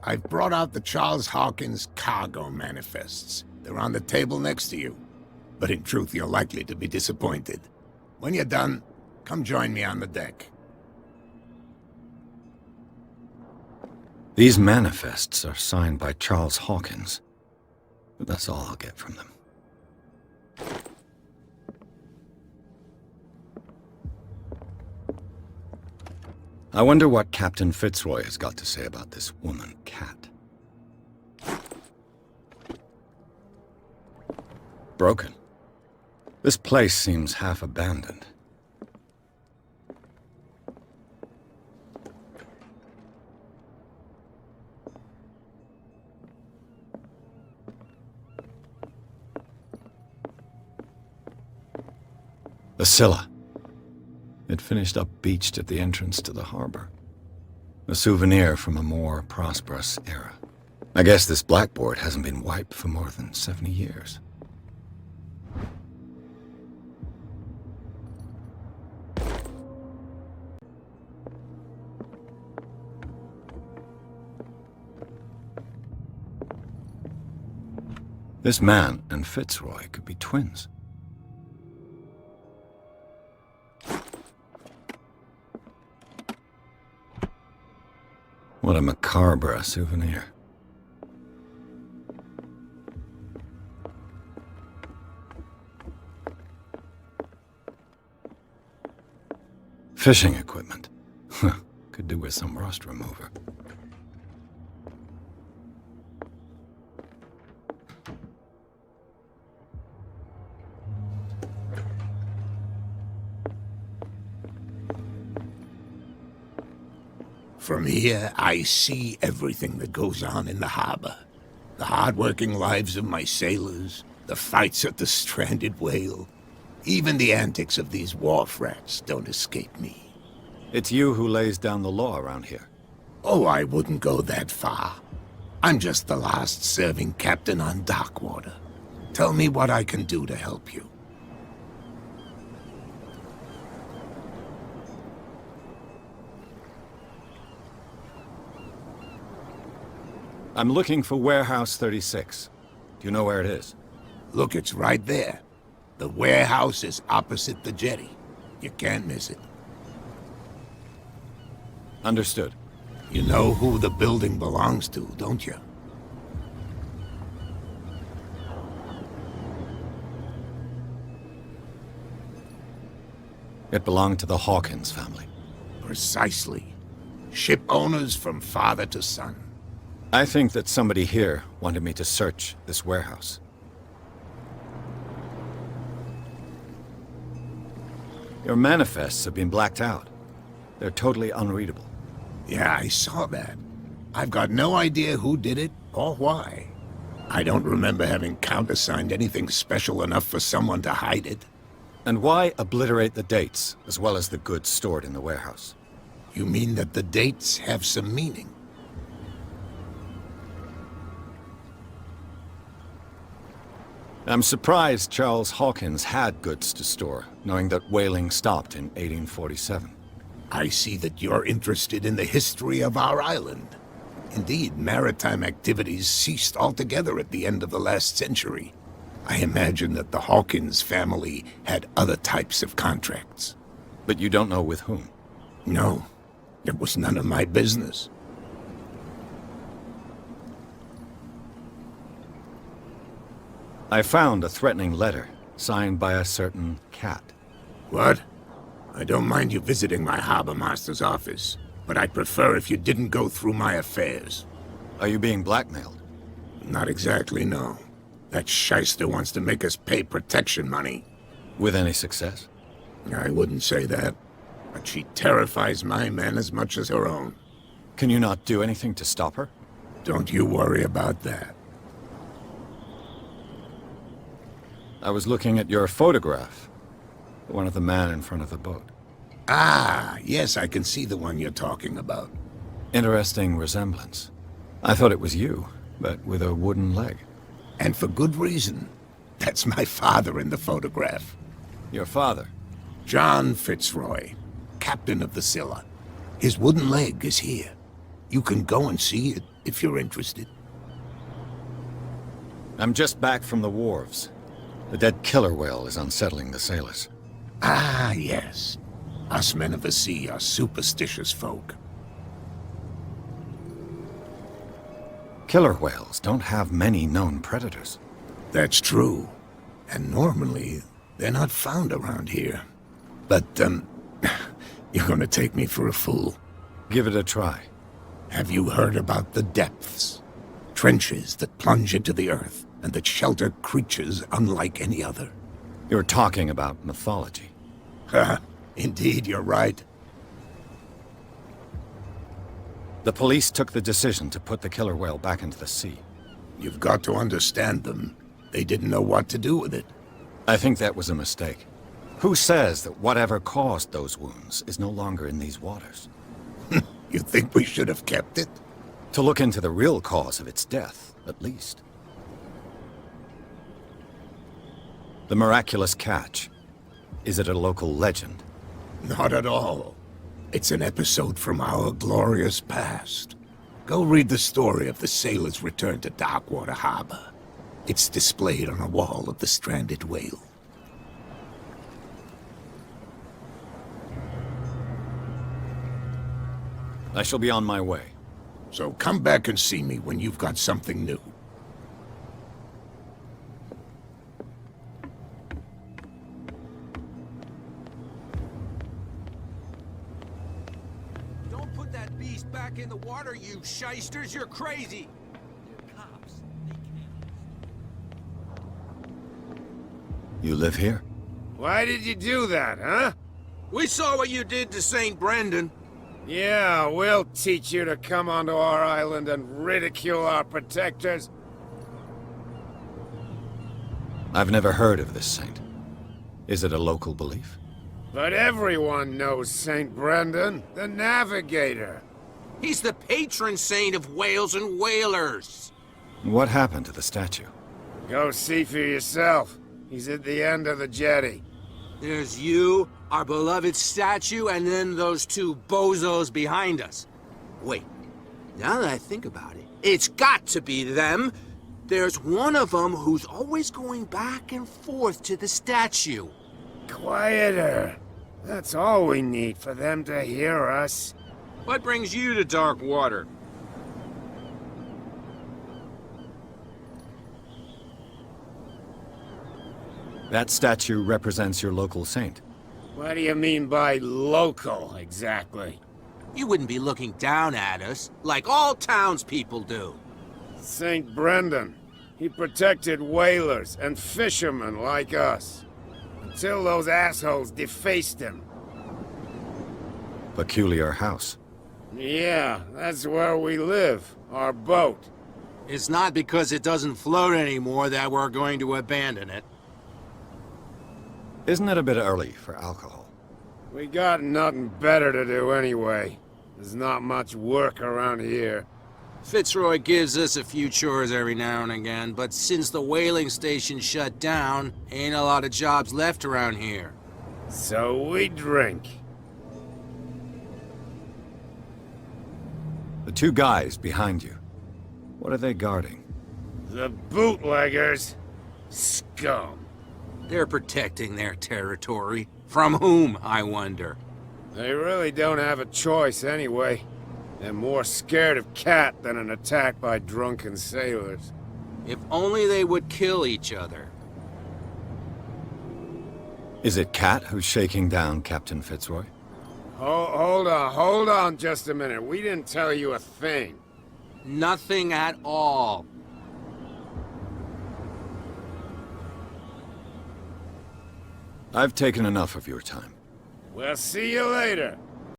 I've brought out the Charles Hawkins cargo manifests. They're on the table next to you. But in truth, you're likely to be disappointed. When you're done, come join me on the deck. These manifests are signed by Charles Hawkins. But that's all I'll get from them. I wonder what Captain Fitzroy has got to say about this woman, Cat. Broken. This place seems half abandoned. The Scylla. It finished up beached at the entrance to the harbor. A souvenir from a more prosperous era. I guess this blackboard hasn't been wiped for more than 70 years. This man and Fitzroy could be twins. What a macabre souvenir. Fishing equipment. Could do with some rust remover. From here, I see everything that goes on in the harbor. The hard-working lives of my sailors, the fights at the stranded whale. Even the antics of these wharf rats don't escape me. It's you who lays down the law around here. Oh, I wouldn't go that far. I'm just the last serving captain on Darkwater. Tell me what I can do to help you. I'm looking for Warehouse 36. Do you know where it is? Look, it's right there. The warehouse is opposite the jetty. You can't miss it. Understood. You know who the building belongs to, don't you? It belonged to the Hawkins family. Precisely. Ship owners from father to son. I think that somebody here wanted me to search this warehouse. Your manifests have been blacked out. They're totally unreadable. Yeah, I saw that. I've got no idea who did it or why. I don't remember having countersigned anything special enough for someone to hide it. And why obliterate the dates, as well as the goods stored in the warehouse? You mean that the dates have some meaning? I'm surprised Charles Hawkins had goods to store, knowing that whaling stopped in 1847. I see that you're interested in the history of our island. Indeed, maritime activities ceased altogether at the end of the last century. I imagine that the Hawkins family had other types of contracts. But you don't know with whom? No, it was none of my business. I found a threatening letter, signed by a certain Cat. What? I don't mind you visiting my harbor master's office, but I'd prefer if you didn't go through my affairs. Are you being blackmailed? Not exactly, no. That shyster wants to make us pay protection money. With any success? I wouldn't say that, but she terrifies my men as much as her own. Can you not do anything to stop her? Don't you worry about that. I was looking at your photograph. One of the man in front of the boat. Ah, yes, I can see the one you're talking about. Interesting resemblance. I thought it was you, but with a wooden leg. And for good reason. That's my father in the photograph. Your father? John Fitzroy, captain of the Scylla. His wooden leg is here. You can go and see it if you're interested. I'm just back from the wharves. The dead killer whale is unsettling the sailors. Ah, yes. Us men of the sea are superstitious folk. Killer whales don't have many known predators. That's true. And normally, they're not found around here. But, you're gonna take me for a fool. Give it a try. Have you heard about the depths? Trenches that plunge into the earth and that shelter creatures unlike any other. You're talking about mythology. Haha, indeed, you're right. The police took the decision to put the killer whale back into the sea. You've got to understand them. They didn't know what to do with it. I think that was a mistake. Who says that whatever caused those wounds is no longer in these waters? You think we should have kept it? To look into the real cause of its death, at least. The miraculous catch. Is it a local legend? Not at all. It's an episode from our glorious past. Go read the story of the sailor's return to Darkwater Harbor. It's displayed on a wall of the stranded whale. I shall be on my way. So come back and see me when you've got something new. Don't put that beast back in the water, you shysters! You're crazy! They're cops. They can't. You live here? Why did you do that, huh? We saw what you did to St. Brendan. Yeah, we'll teach you to come onto our island and ridicule our protectors. I've never heard of this saint. Is it a local belief? But everyone knows St. Brendan, the Navigator. He's the patron saint of whales and whalers. What happened to the statue? Go see for yourself. He's at the end of the jetty. There's you, our beloved statue, and then those two bozos behind us. Wait, now that I think about it, it's got to be them. There's one of them who's always going back and forth to the statue. Quieter. That's all we need for them to hear us. What brings you to Darkwater? That statue represents your local saint. What do you mean by local, exactly? You wouldn't be looking down at us, like all townspeople do. St. Brendan. He protected whalers and fishermen like us. Until those assholes defaced him. Peculiar house. Yeah, that's where we live. Our boat. It's not because it doesn't float anymore that we're going to abandon it. Isn't it a bit early for alcohol? We got nothing better to do anyway. There's not much work around here. Fitzroy gives us a few chores every now and again, but since the whaling station shut down, ain't a lot of jobs left around here. So we drink. The two guys behind you. What are they guarding? The bootleggers. Scum. They're protecting their territory. From whom, I wonder? They really don't have a choice anyway. They're more scared of Cat than an attack by drunken sailors. If only they would kill each other. Is it Cat who's shaking down Captain Fitzroy? Hold on just a minute. We didn't tell you a thing. Nothing at all. I've taken enough of your time. We'll see you later.